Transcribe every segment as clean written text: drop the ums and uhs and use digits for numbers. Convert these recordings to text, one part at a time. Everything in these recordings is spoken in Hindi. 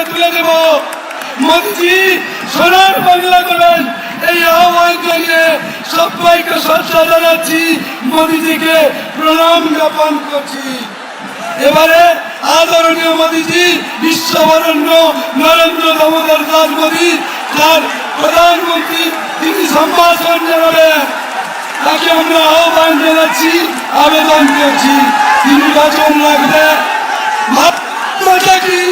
তুলে দেব। মোদিজি সোনার বাংলা করবেন, এই আহ্বান জানিয়ে সবাইকে শ্রদ্ধা জানাচ্ছি, মোদিজিকে প্রণাম জ্ঞাপন করছি। এবারে আদরণীয় মোদিজি, বিশ্ববরণ্য নরেন্দ্র দামোদর দাস মোদি, তার প্রধানমন্ত্রী, তিনি সম্ভাষণ জানাবেন। তাকে আমরা আহ্বান জানাচ্ছি, আবেদন করছি, তিনি বচন রাখবেন। ভারত কি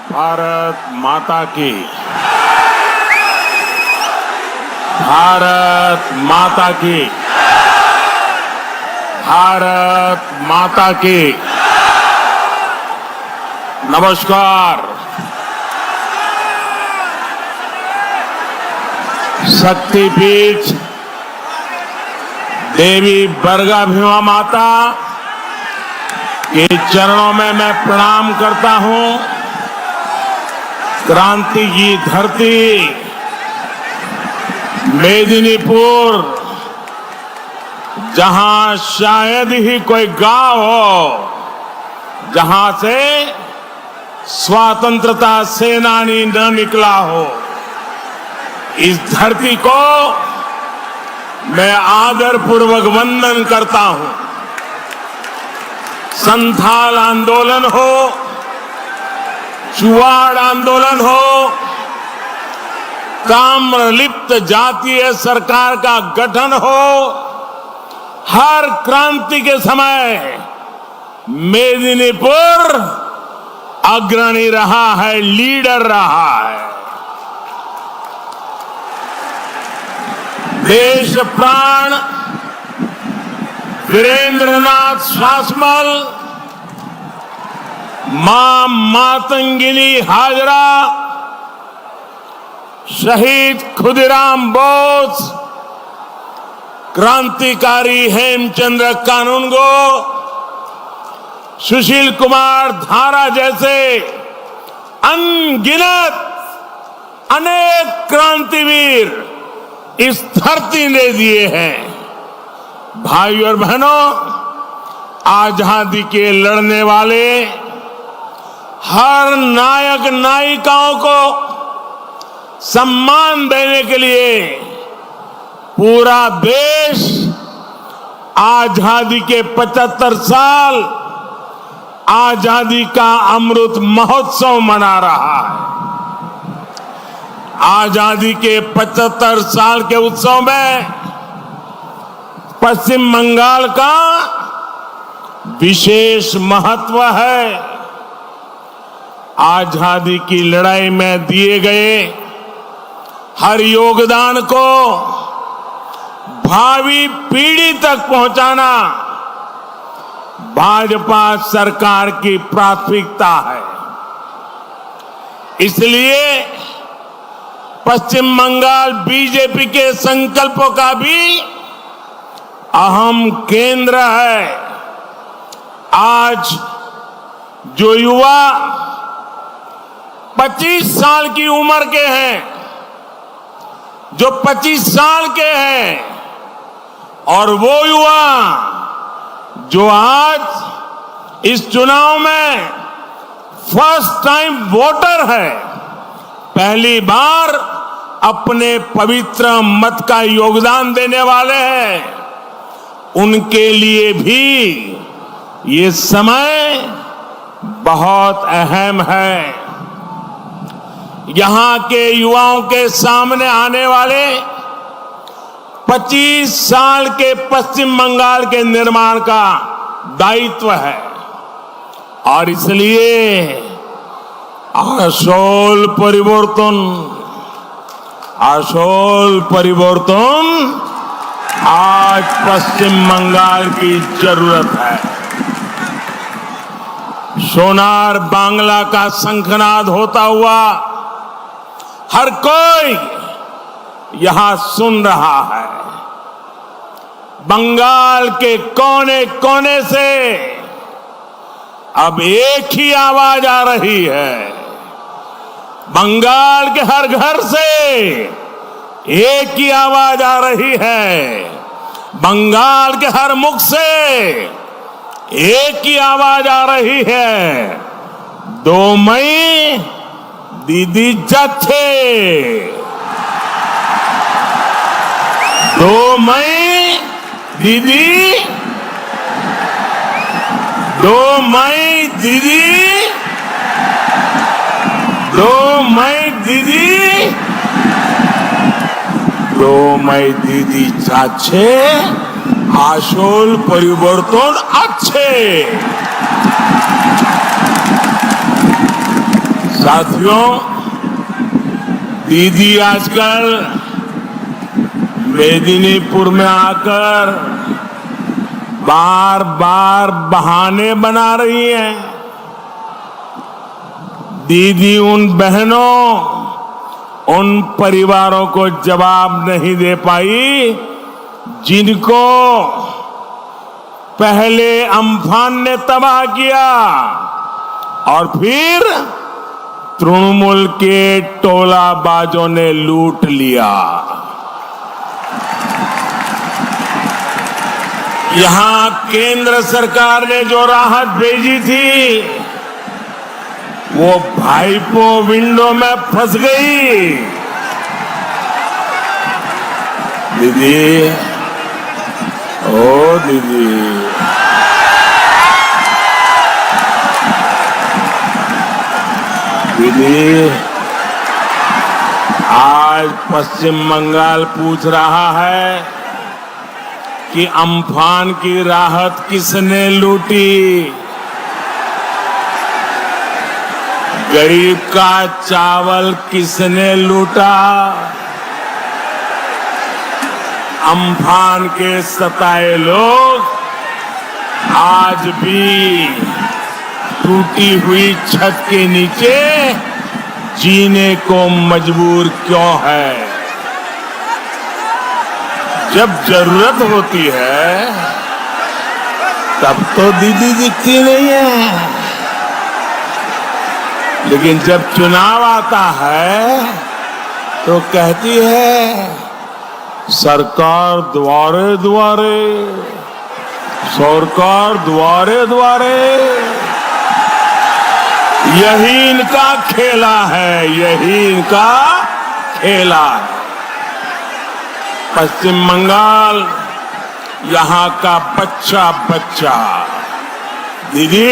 भारत माता की, भारत माता की, भारत माता की। नमस्कार। शक्तिपीठ देवी बरगाभीमा माता के चरणों में मैं प्रणाम करता हूं। क्रांति की धरती मेदिनीपुर, जहां शायद ही कोई गांव हो जहां से स्वतंत्रता सेनानी न निकला हो, इस धरती को मैं आदरपूर्वक वंदन करता हूं। संथाल आंदोलन हो, चुवाड़ आंदोलन हो, ताम्रलिप्त जातीय सरकार का गठन हो, हर क्रांति के समय मेदिनीपुर अग्रणी रहा है, लीडर रहा है। देश प्राण वीरेंद्रनाथ शासमल, मां मातंगिनी हाजरा, शहीद खुदीराम बोस, क्रांतिकारी हेमचंद्र कानूनगो, सुशील कुमार धारा जैसे अनगिनत अनेक क्रांतिवीर इस धरती ने दिए हैं। भाइयों और बहनों, आजादी के लड़ने वाले हर नायक नायिकाओं को सम्मान देने के लिए पूरा देश आजादी के 75 साल आजादी का अमृत महोत्सव मना रहा है। आजादी के 75 साल के उत्सव में पश्चिम बंगाल का विशेष महत्व है। आजादी की लड़ाई में दिए गए हर योगदान को भावी पीढ़ी तक पहुंचाना भाजपा सरकार की प्राथमिकता है। इसलिए पश्चिम बंगाल बीजेपी के संकल्पों का भी अहम केंद्र है। आज जो युवा 25 साल की उम्र के हैं, जो 25 साल के हैं, और वो युवा जो आज इस चुनाव में फर्स्ट टाइम वोटर है, पहली बार अपने पवित्र मत का योगदान देने वाले हैं, उनके लिए भी ये समय बहुत अहम है। यहां के युवाओं के सामने आने वाले 25 साल के पश्चिम बंगाल के निर्माण का दायित्व है, और इसलिए আসল परिवर्तन आज पश्चिम बंगाल की जरूरत है। सोनार बांग्ला का शंखनाद होता हुआ हर कोई यहां सुन रहा है। बंगाल के कोने कोने से अब एक ही आवाज आ रही है, बंगाल के हर घर से एक ही आवाज आ रही है, बंगाल के हर मुख से एक ही आवाज आ रही है, 2 मई दीदी जाच्छे, 2 मई दीदी, 2 मई दीदी, 2 मई दीदी, 2 मई दीदी যাচ্ছে আসল পরিবর্তন আছে। साथियों, दीदी आजकल मेदिनीपुर में आकर बार बार बहाने बना रही हैं। दीदी उन बहनों, उन परिवारों को जवाब नहीं दे पाई जिनको पहले अम्फान ने तबाह किया और फिर तृणमूल के टोलाबाजों ने लूट लिया। यहां केंद्र सरकार ने जो राहत भेजी थी वो भाईपो विंडो में फंस गई। दीदी, ओ दीदी, दीदी, आज पश्चिम बंगाल पूछ रहा है कि अम्फान की राहत किसने लूटी, गरीब का चावल किसने लूटा, अम्फान के सताए लोग आज भी टूटी हुई छत के नीचे जीने को मजबूर क्यों है। जब जरूरत होती है तब तो दीदी दिखती नहीं है, लेकिन जब चुनाव आता है तो कहती है सरकार द्वारे द्वारे, सरकार द्वारे द्वारे। यही इनका खेला है, यही इनका खेला है। पश्चिम बंगाल, यहां का बच्चा बच्चा, दीदी,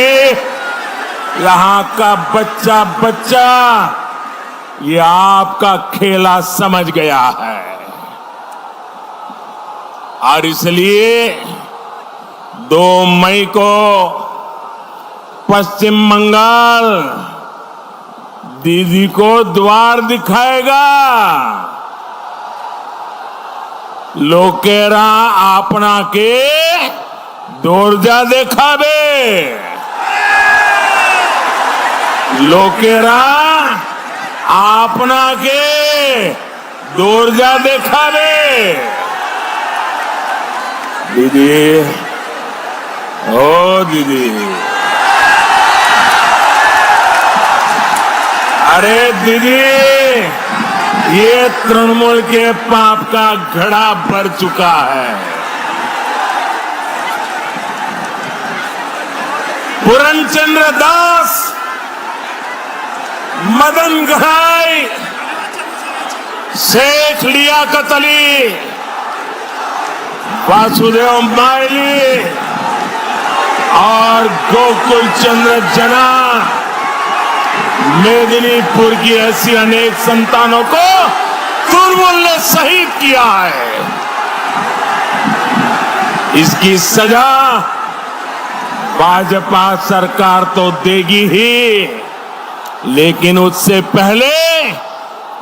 यहां का बच्चा बच्चा ये आपका खेला समझ गया है और इसलिए 2 मई को पश्चिम बंगाल दीदी को द्वार दिखाएगा। लोकेरा आपना के दौरजा देखाबे, लोकेरा आपना के दौरजा देखाबे। दीदी, ओ दीदी, अरे दीदी, ये तृणमूल के पाप का घड़ा भर चुका है। पूरनचंद्र दास, मदन घड़ाई, शेख लियाकत अली, वासुदेव मायली और गोकुल चंद्र जना, मेदिनीपुर की ऐसी अनेक संतानों को तृणमूल ने शहीद किया है। इसकी सजा भाजपा सरकार तो देगी ही, लेकिन उससे पहले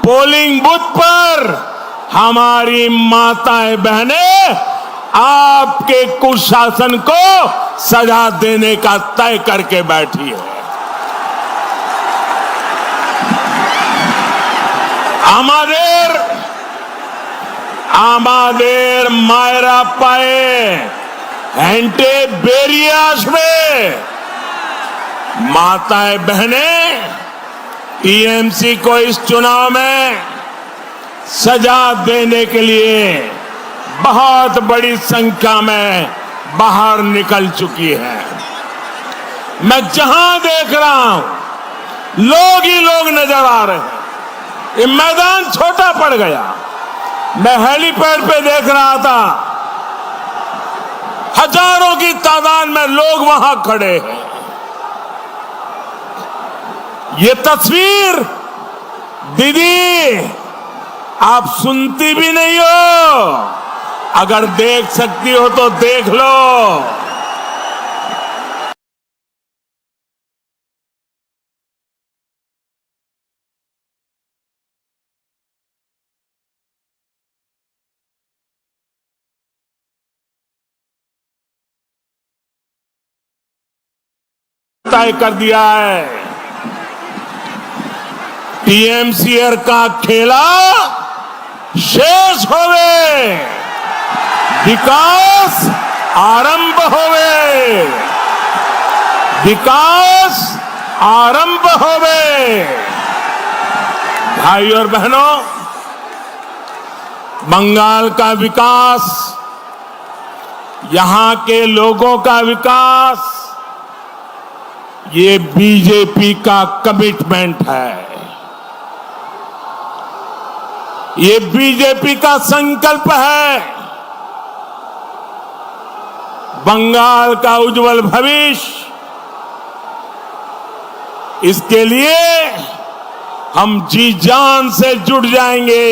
पोलिंग बूथ पर हमारी माताएं बहनें आपके कुशासन को सजा देने का तय करके बैठी है। আমাদের মায়েরা পায়ে হেঁটে বেরিয়ে আসবে, মাতায় बहने टीएमसी को इस चुनाव में सजा देने के लिए बहुत बड़ी संख्या में बाहर निकल चुकी है। मैं जहां देख रहा हूं लोग ही लोग नजर आ रहे हैं। ये मैदान छोटा पड़ गया। मैं हेलीपैड पे देख रहा था, हजारों की तादाद में लोग वहां खड़े हैं। ये तस्वीर दीदी आप सुनती भी नहीं हो, अगर देख सकती हो तो देख लो। तय कर दिया है टीएमसीआर का खेला शेष होवे, विकास आरंभ होवे, विकास आरंभ होवे। भाई और बहनों, बंगाल का विकास, यहां के लोगों का विकास, ये बीजेपी का कमिटमेंट है। ये बीजेपी का संकल्प है। बंगाल का उज्जवल भविष्य, इसके लिए हम जी जान से जुट जाएंगे,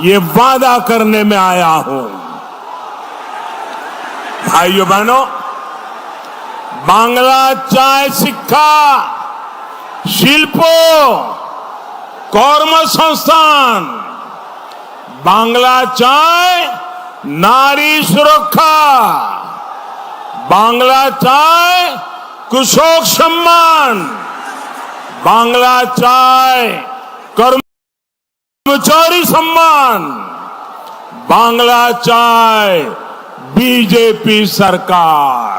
ये वादा करने में आया हूं। भाइयों बहनों, बांग्ला चाय शिक्षा शिल्पो কর্মসংস্থান, বাংলা চায় নারী সুরক্ষা, বাংলা চায় কৃষক সম্মান, বাংলা চায় কর্মচারী সম্মান, বাংলা চায় बीजेपी सरकार,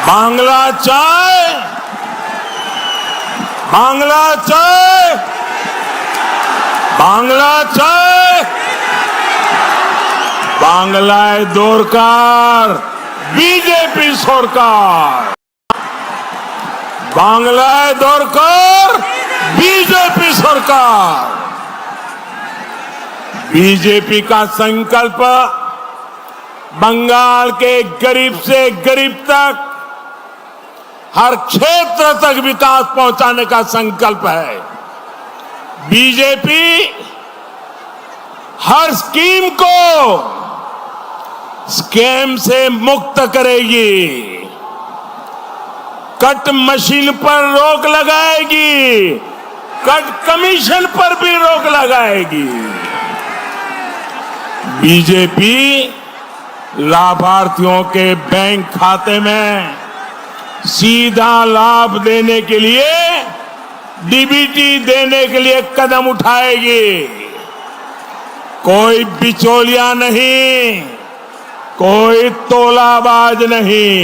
बांग्ला चाय, बांग्ला चाय, बांग्ला चाय, बांग्लाय दरकार बीजेपी सरकार, बांग्लाय दरकार बीजेपी सरकार। बीजेपी का संकल्प बंगाल के गरीब से गरीब तक, हर क्षेत्र तक विकास पहुंचाने का संकल्प है। बीजेपी हर स्कीम को स्कैम से मुक्त करेगी, कट मशीन पर रोक लगाएगी, कट कमीशन पर भी रोक लगाएगी। बीजेपी लाभार्थियों के बैंक खाते में सीधा लाभ देने के लिए, डीबीटी देने के लिए कदम उठाएगी। कोई बिचौलिया नहीं, कोई तोलाबाज नहीं।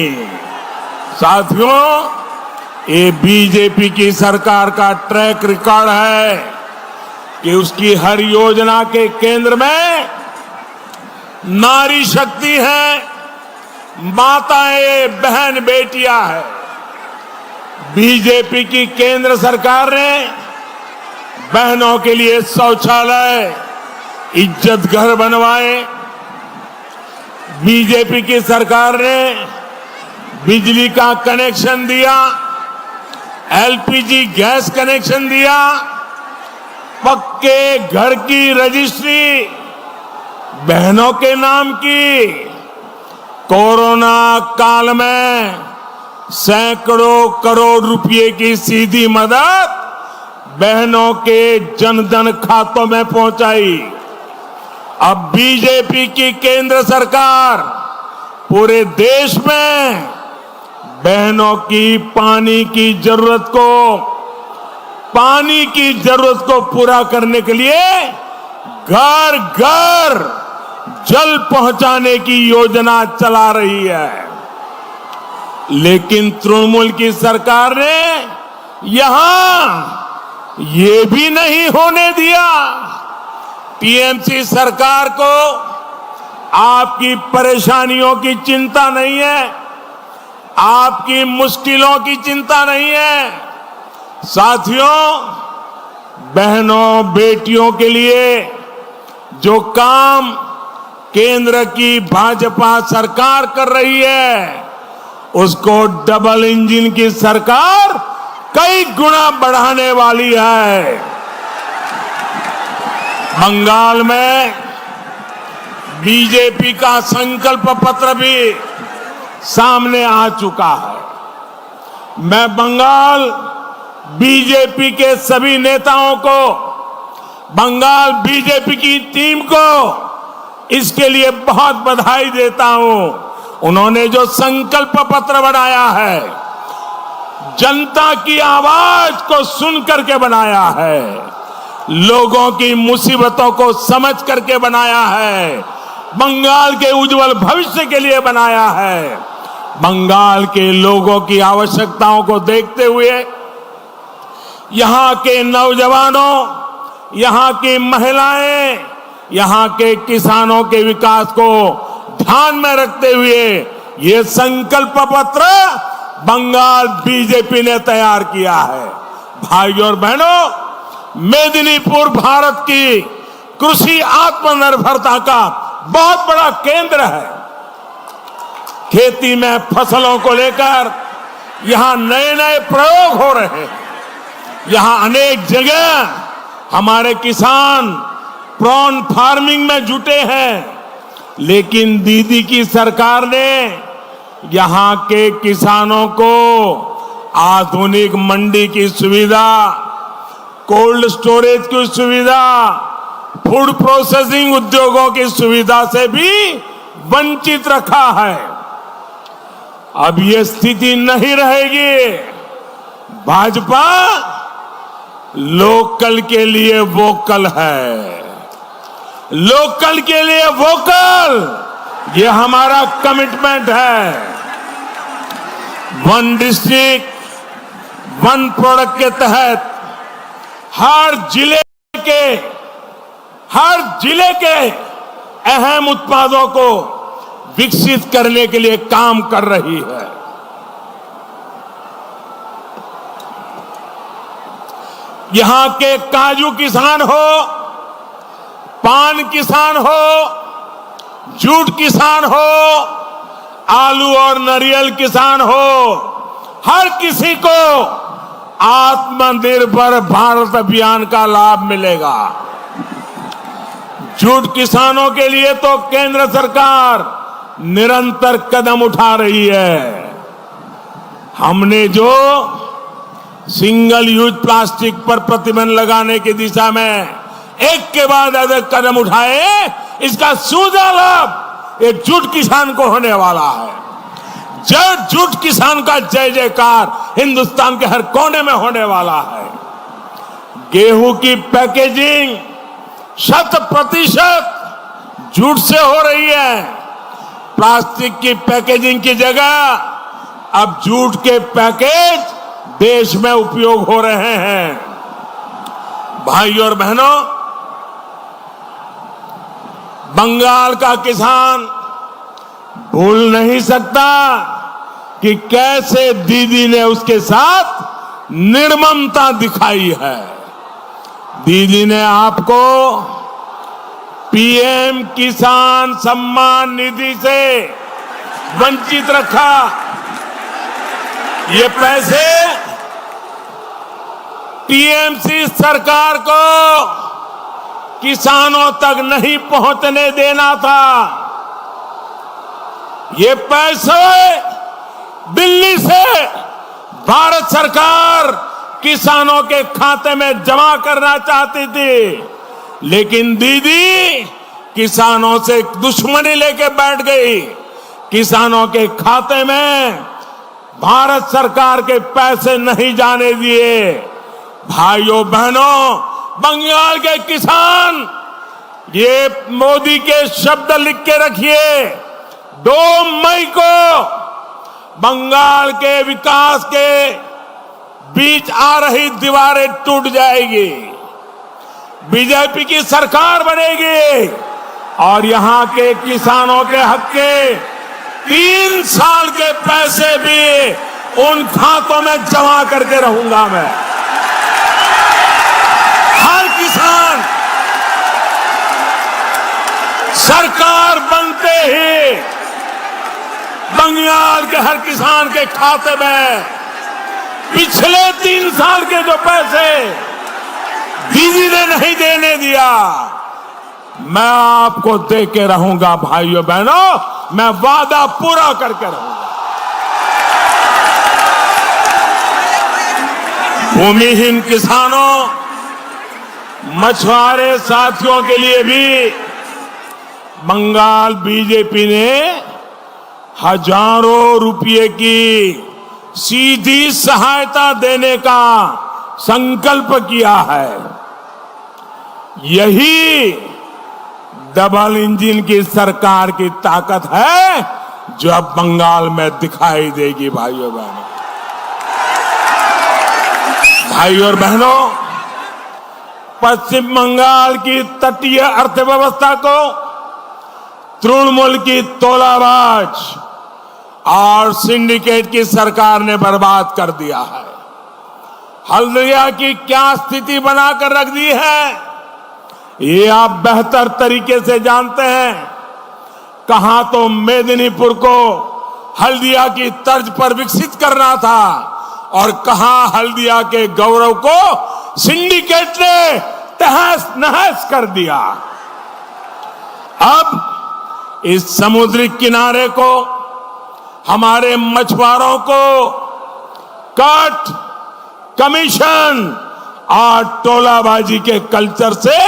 साथियों, ये बीजेपी की सरकार का ट्रैक रिकॉर्ड है कि उसकी हर योजना के केंद्र में नारी शक्ति है, माताएं बहन बेटियां है। बीजेपी की केंद्र सरकार ने बहनों के लिए शौचालय, इज्जत घर बनवाए। बीजेपी की सरकार ने बिजली का कनेक्शन दिया, एलपीजी गैस कनेक्शन दिया, पक्के घर की रजिस्ट्री बहनों के नाम की। कोरोना काल में सैकड़ों करोड़ रुपए की सीधी मदद बहनों के जनधन खातों में पहुंचाई। अब बीजेपी की केंद्र सरकार पूरे देश में बहनों की पानी की जरूरत को पूरा करने के लिए घर घर जल पहुंचाने की योजना चला रही है। लेकिन तृणमूल की सरकार ने यहां ये भी नहीं होने दिया। टीएमसी सरकार को आपकी परेशानियों की चिंता नहीं है, आपकी मुश्किलों की चिंता नहीं है। साथियों, बहनों बेटियों के लिए जो काम केंद्र की भाजपा सरकार कर रही है, उसको डबल इंजन की सरकार कई गुना बढ़ाने वाली है। बंगाल में बीजेपी का संकल्प पत्र भी सामने आ चुका है। मैं बंगाल बीजेपी के सभी नेताओं को, बंगाल बीजेपी की टीम को इसके लिए बहुत बधाई देता हूं। उन्होंने जो संकल्प पत्र बनाया है, जनता की आवाज को सुन करके बनाया है, लोगों की मुसीबतों को समझ करके बनाया है, बंगाल के उज्जवल भविष्य के लिए बनाया है। बंगाल के लोगों की आवश्यकताओं को देखते हुए यहां के नौजवानों, यहां की महिलाएं, यहां के किसानों के विकास को ध्यान में रखते हुए ये संकल्प पत्र बंगाल बीजेपी ने तैयार किया है। भाइयों और बहनों, मेदिनीपुर भारत की कृषि आत्मनिर्भरता का बहुत बड़ा केंद्र है। खेती में फसलों को लेकर यहां नए नए प्रयोग हो रहे हैं। यहां अनेक जगह हमारे किसान प्रॉन फार्मिंग में जुटे हैं, लेकिन दीदी की सरकार ने यहां के किसानों को आधुनिक मंडी की सुविधा, कोल्ड स्टोरेज की सुविधा, फूड प्रोसेसिंग उद्योगों की सुविधा से भी वंचित रखा है। अब ये स्थिति नहीं रहेगी। भाजपा लोकल के लिए वोकल है, लोकल के लिए वोकल, ये हमारा कमिटमेंट है। वन डिस्ट्रिक्ट वन प्रोडक्ट के तहत हर जिले के अहम उत्पादों को विकसित करने के लिए काम कर रही है। यहां के काजू किसान हो, पान किसान हो, जूट किसान हो, आलू और नारियल किसान हो, हर किसी को आत्मनिर्भर भारत अभियान का लाभ मिलेगा। जूट किसानों के लिए तो केंद्र सरकार निरंतर कदम उठा रही है। हमने जो सिंगल यूज प्लास्टिक पर प्रतिबंध लगाने की दिशा में एक के बाद एक कदम उठाए, इसका सीधा लाभ एक जूट किसान को होने वाला है। जूट किसान का जय जयकार हिंदुस्तान के हर कोने में होने वाला है। गेहूं की पैकेजिंग 100% जूट से हो रही है। प्लास्टिक की पैकेजिंग की जगह अब जूट के पैकेज देश में उपयोग हो रहे हैं। भाइयों और बहनों, बंगाल का किसान भूल नहीं सकता कि कैसे दीदी ने उसके साथ निर्ममता दिखाई है। दीदी ने आपको पीएम किसान सम्मान निधि से वंचित रखा। ये पैसे टीएमसी सरकार को किसानों तक नहीं पहुंचने देना था। ये पैसे दिल्ली से भारत सरकार किसानों के खाते में जमा करना चाहती थी, लेकिन दीदी किसानों से दुश्मनी लेके बैठ गई। किसानों के खाते में भारत सरकार के पैसे नहीं जाने दिए। भाइयों बहनों, बंगाल के किसान ये मोदी के शब्द लिख के रखिए। 2 मई को बंगाल के विकास के बीच आ रही दीवारें टूट जाएगी, बीजेपी की सरकार बनेगी और यहां के किसानों के हक के 3 साल के पैसे भी उन खातों में जमा करके रहूंगा मैं। हर किसान सरकार बनते ही बंगाल के हर किसान के खाते में पिछले 3 साल के जो पैसे दीदी ने नहीं देने दिया, मैं आपको दे के रहूंगा भाइयों बहनों, मैं वादा पूरा करके रहूंगा। भूमिहीन किसानों, मछुआरे साथियों के लिए भी बंगाल बीजेपी ने हजारों रुपए की सीधी सहायता देने का संकल्प किया है। यही डबल इंजन की सरकार की ताकत है जो अब बंगाल में दिखाई देगी भाइयों बहनों। भाइयों और बहनों, पश्चिम बंगाल की तटीय अर्थव्यवस्था को तृणमूल की तोलाबाज और सिंडिकेट की सरकार ने बर्बाद कर दिया है। हल्दिया की क्या स्थिति बनाकर रख दी है, ये आप बेहतर तरीके से जानते हैं। कहां तो मेदिनीपुर को हल्दिया की तर्ज पर विकसित करना था और कहां हल्दिया के गौरव को सिंडिकेट ने तहस नहस कर दिया। अब इस समुद्री किनारे को, हमारे मछुआरों को कट, कमीशन और टोलाबाजी के कल्चर से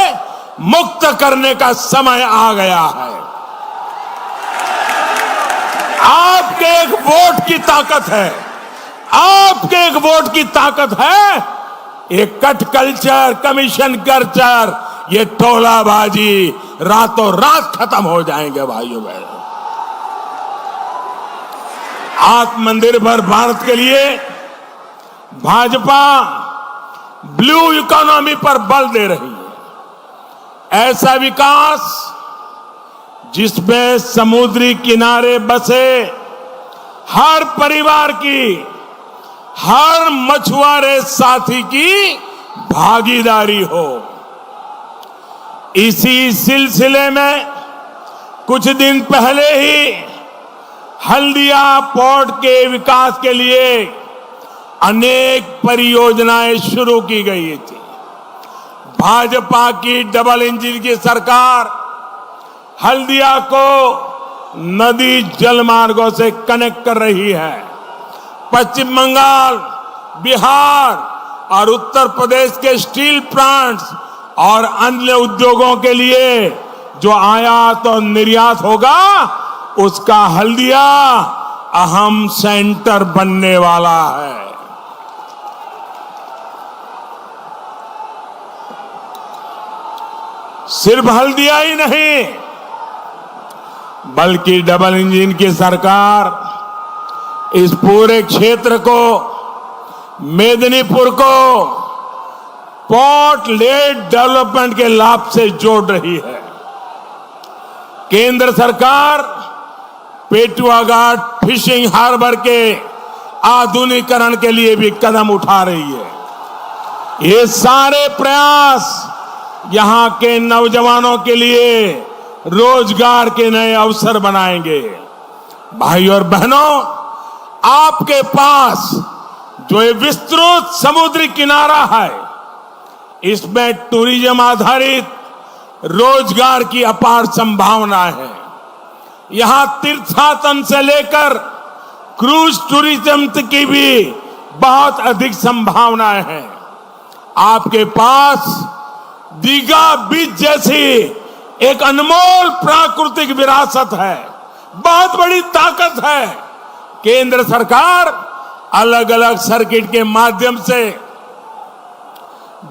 मुक्त करने का समय आ गया है। आपके एक वोट की ताकत है, आपके एक वोट की ताकत है। ये कट कल्चर, कमीशन कल्चर, ये टोलाबाजी रातों रात खत्म हो जाएंगे भाइयों बहनों। आत्मनिर्भर भारत के लिए भाजपा ब्लू इकोनॉमी पर बल दे रही है। ऐसा विकास जिसमें समुद्री किनारे बसे हर परिवार की, हर मछुआरे साथी की भागीदारी हो। इसी सिलसिले में कुछ दिन पहले ही हल्दिया पोर्ट के विकास के लिए अनेक परियोजनाएं शुरू की गई थी। भाजपा की डबल इंजन की सरकार हल्दिया को नदी जल मार्गों से कनेक्ट कर रही है। पश्चिम बंगाल, बिहार और उत्तर प्रदेश के स्टील प्लांट्स और अन्य उद्योगों के लिए जो आयात और निर्यात होगा, उसका हल्दिया अहम सेंटर बनने वाला है। सिर्फ हल्दिया ही नहीं, बल्कि डबल इंजन की सरकार इस पूरे क्षेत्र को, मेदिनीपुर को पोर्ट लेड डेवलपमेंट के लाभ से जोड़ रही है। केंद्र सरकार पेटुआ घाट फिशिंग हार्बर के आधुनिकीकरण के लिए भी कदम उठा रही है। ये सारे प्रयास यहां के नौजवानों के लिए रोजगार के नए अवसर बनाएंगे। भाइयों और बहनों, आपके पास जो ये विस्तृत समुद्री किनारा है, इसमें टूरिज्म आधारित रोजगार की अपार संभावनाएं हैं। यहां तीर्थाटन से लेकर क्रूज टूरिज्म की भी बहुत अधिक संभावनाएं हैं। आपके पास दीघा बीच जैसी एक अनमोल प्राकृतिक विरासत है, बहुत बड़ी ताकत है। केंद्र सरकार अलग अलग सर्किट के माध्यम से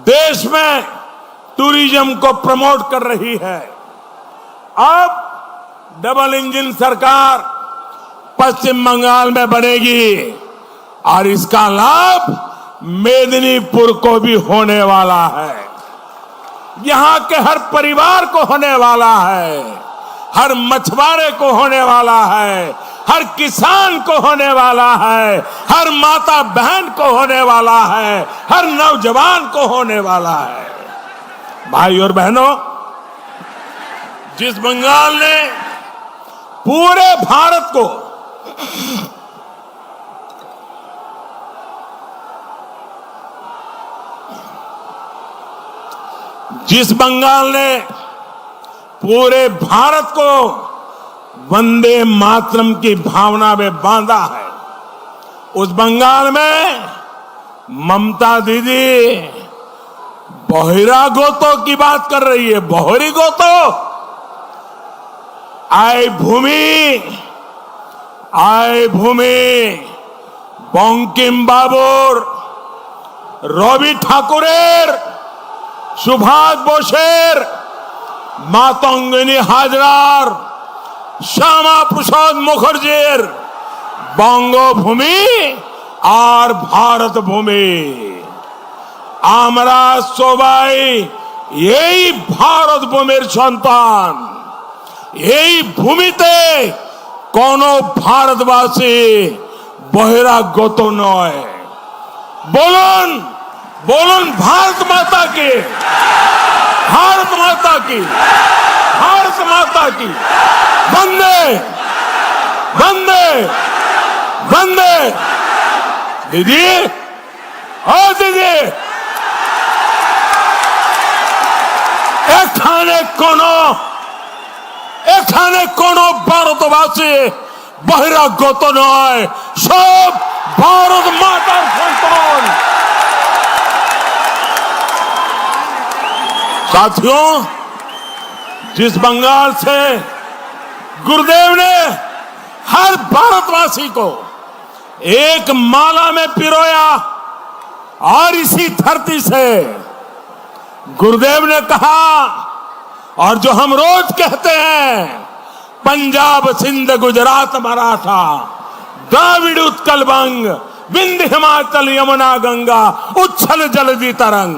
देश में टूरिज्म को प्रमोट कर रही है। अब डबल इंजन सरकार पश्चिम बंगाल में बनेगी और इसका लाभ मेदिनीपुर को भी होने वाला है। यहां के हर परिवार को होने वाला है, हर मछुआरे को होने वाला है, हर किसान को होने वाला है, हर माता बहन को होने वाला है, हर नौजवान को होने वाला है। भाई और बहनों, जिस बंगाल ने पूरे भारत को पूरे भारत को वंदे मातरम की भावना में बांधा है, उस बंगाल में ममता दीदी बहिरागोतों की बात कर रही है। बहिरागोतो आय भूमि बंकिम बाबुर, रवि ठाकुरेर, सुभाष बोसेर, मातंगिनी हाजरार, श्यामा प्रसाद मुखर्जीर बंगभूमि और भारत भूमि। আমরা সবাই এই ভারত ভূমির সন্তান। এই ভূমিতে কোন ভারতবাসী বহিরাগত নয়। বলুন বলুন भारत माता की, भारत माता की, भारत माता की वंदे वंदे वंदे। दीदी, ओ दीदी, এখানে কোন ভারতবাসী বহিরাগত নয়, সব ভারত মাতার সন্তান। साथियों, जिस बंगाल से गुरुदेव ने हर भारतवासी को एक माला में पिरोया और इसी धरती से गुरुदेव ने कहा, और जो हम रोज कहते हैं, पंजाब सिंध गुजरात मराठा द्राविड़ उत्कल बंग विंध्य हिमाचल यमुना गंगा उच्छल जलधि तरंग।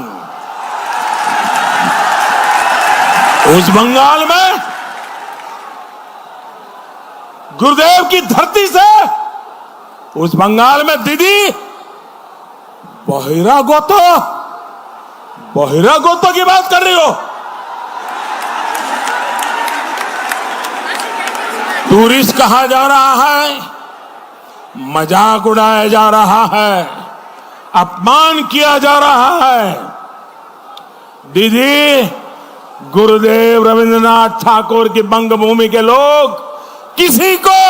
उस बंगाल में गुरुदेव की धरती से, उस बंगाल में दीदी बहिरागोतो की बात कर रही हो। टूरिस्ट कहा जा रहा है, मजाक उड़ाया जा रहा है, अपमान किया जा रहा है। दीदी, गुरुदेव रविंद्रनाथ ठाकुर की बंगभूमि के लोग किसी को,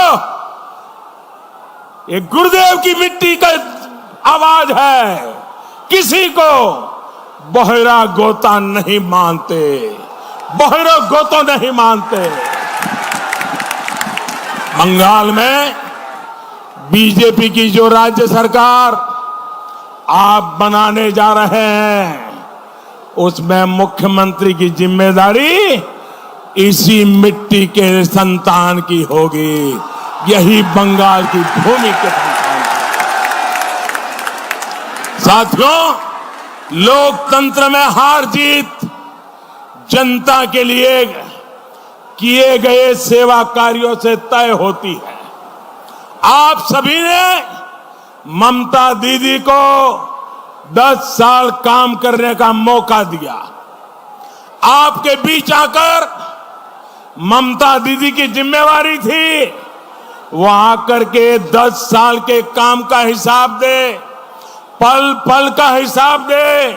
ये गुरुदेव की मिट्टी का आवाज है, किसी को बहिरागोता नहीं मानते, बहिरागोता नहीं मानते। बंगाल में बीजेपी की जो राज्य सरकार आप बनाने जा रहे हैं, उसमें मुख्यमंत्री की जिम्मेदारी इसी मिट्टी के संतान की होगी। यही बंगाल की भूमि के संतान। साथियों, लोकतंत्र में हार जीत जनता के लिए किए गए सेवा कार्यों से तय होती है। आप सभी ने ममता दीदी को 10 साल काम करने का मौका दिया। आपके बीच आकर ममता दीदी की जिम्मेवारी थी वो आकर के 10 साल के काम का हिसाब दे, पल पल का हिसाब दे,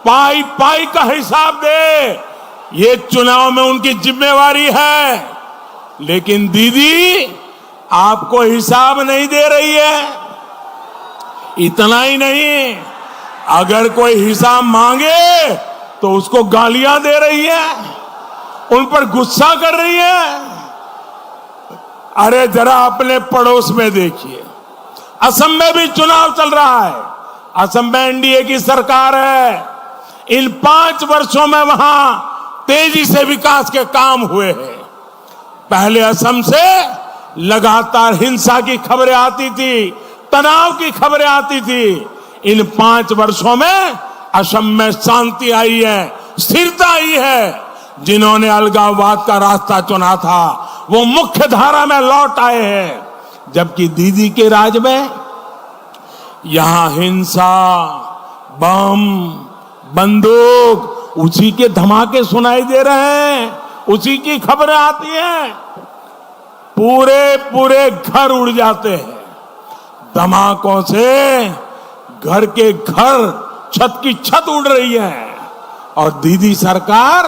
पाई पाई का हिसाब दे। ये चुनाव में उनकी जिम्मेवारी है, लेकिन दीदी आपको हिसाब नहीं दे रही है। इतना ही नहीं, अगर कोई हिसाब मांगे तो उसको गालियां दे रही है, उन पर गुस्सा कर रही है। अरे जरा अपने पड़ोस में देखिए, असम में भी चुनाव चल रहा है। असम में एनडीए की सरकार है। इन 5 वर्षों में वहां तेजी से विकास के काम हुए हैं। पहले असम से लगातार हिंसा की खबरें आती थी, तनाव की खबरें आती थी। इन 5 वर्षों में असम में शांति आई है, स्थिरता आई है। जिन्होंने अलगाववाद का रास्ता चुना था वो मुख्य धारा में लौट आए हैं, जबकि दीदी के राज में यहां हिंसा, बम, बंदूक, उसी के धमाके सुनाई दे रहे हैं, उसी की खबरें आती हैं। पूरे घर उड़ जाते हैं धमाकों से। घर के घर, छत की छत उड़ रही है और दीदी सरकार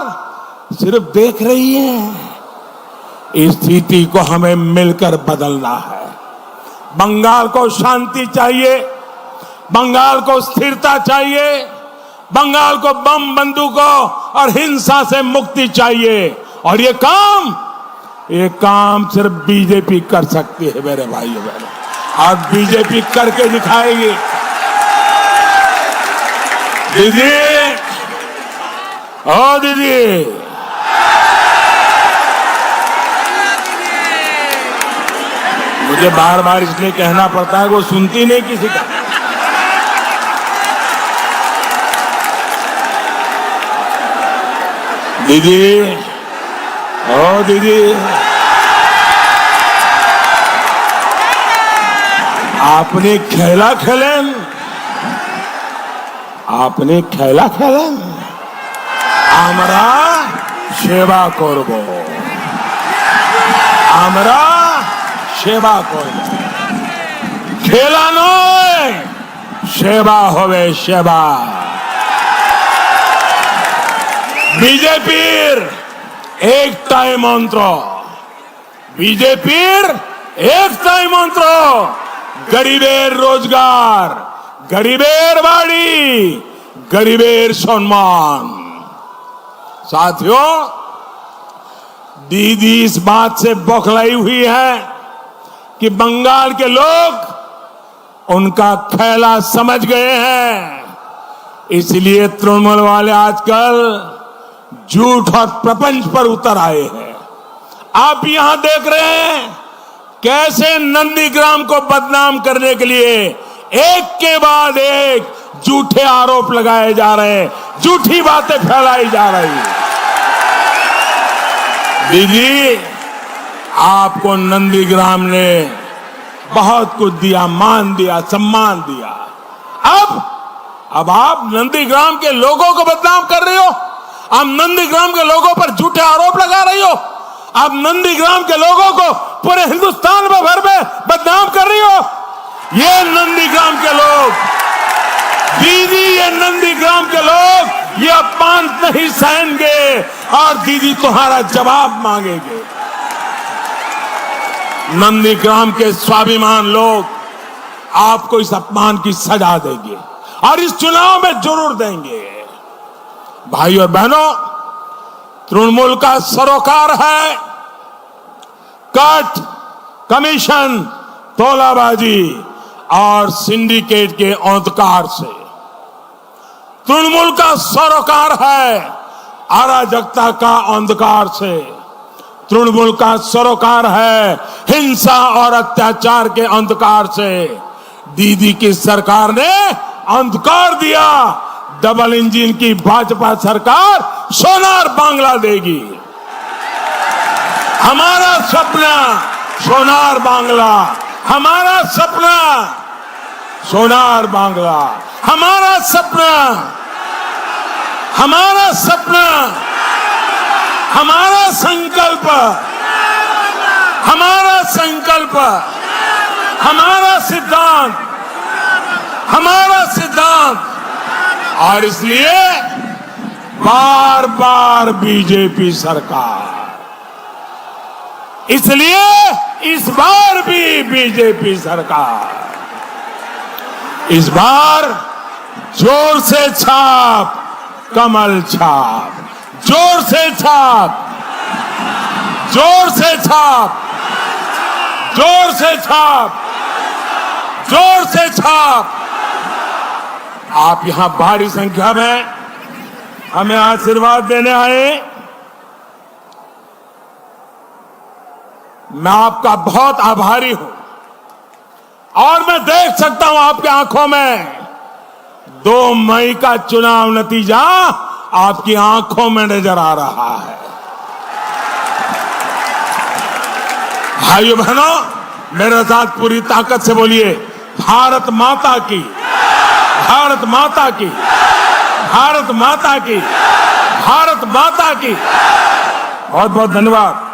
सिर्फ देख रही है। इस स्थिति को हमें मिलकर बदलना है। बंगाल को शांति चाहिए, बंगाल को स्थिरता चाहिए, बंगाल को बम, बंदूकों और हिंसा से मुक्ति चाहिए। और ये काम सिर्फ बीजेपी कर सकती है मेरे भाइयों बहनों। आज बीजेपी करके दिखाएगी। दीदी, ओ दीदी, मुझे बार बार इसलिए कहना पड़ता है, वो सुनती नहीं किसी का। दीदी, ओ दीदी, आपने खेला खेलें, आपने खेला खेलें, আমরা সেবা করব, আমরা সেবা করব। খেলা নয়, সেবা হবে সেবা। বিজেপির একটাই মন্ত্র, বিজেপির একটাই মন্ত্র, গরিবের রোজগার, গরিবের বাড়ি, गरीबेर सम्मान। साथियों, दीदी इस बात से बौखलाई हुई है कि बंगाल के लोग उनका खेला समझ गए हैं। इसलिए तृणमूल वाले आजकल झूठ और प्रपंच पर उतर आए हैं। आप यहां देख रहे हैं कैसे नंदीग्राम को बदनाम करने के लिए एक के बाद एक झूठे आरोप लगाए जा रहे हैं, झूठी बातें फैलाई जा रही है। दीदी, आपको नंदीग्राम ने बहुत कुछ दिया, मान दिया, सम्मान दिया। अब आप नंदीग्राम के लोगों को बदनाम कर रहे हो, आप नंदीग्राम के लोगों पर झूठे आरोप लगा रही हो, आप नंदीग्राम के लोगों को पूरे हिंदुस्तान भर में बदनाम कर रही हो। ये नंदीग्राम के लोग, दीदी, ये नंदीग्राम के लोग ये अपमान नहीं सहेंगे और दीदी तुम्हारा जवाब मांगेंगे। नंदीग्राम के स्वाभिमान लोग आपको इस अपमान की सजा देंगे और इस चुनाव में जरूर देंगे। भाई और बहनों, तृणमूल का सरोकार है कट, कमीशन, तोलाबाजी और सिंडिकेट के अंधकार से। तृणमूल का सरोकार है अराजकता का अंधकार से। तृणमूल का सरोकार है हिंसा और अत्याचार के अंधकार से। दीदी की सरकार ने अंधकार दिया। डबल इंजन की भाजपा सरकार सोनार बांग्ला देगी। हमारा सपना सोनार बांग्ला, हमारा सपना सोनार बांग्ला, हमारा सपना, हमारा सपना, हमारा संकल्प, हमारा संकल्प, हमारा सिद्धांत, हमारा सिद्धांत। और इसलिए बार बार बीजेपी सरकार, इसलिए इस बार भी बीजेपी सरकार, इस बार जोर से छाप, कमल छाप, जोर से छाप, जोर से छाप, जोर से छाप, जोर से छाप। आप यहां भारी संख्या में हमें आशीर्वाद देने आए। मैं आपका बहुत आभारी हूं और मैं देख सकता हूं आपकी आंखों में 2 मई का चुनाव नतीजा आपकी आंखों में नजर आ रहा है। भाइयों बहनों, मेरे साथ पूरी ताकत से बोलिए, भारत माता की, भारत माता की, भारत माता की, भारत माता की। बहुत बहुत धन्यवाद।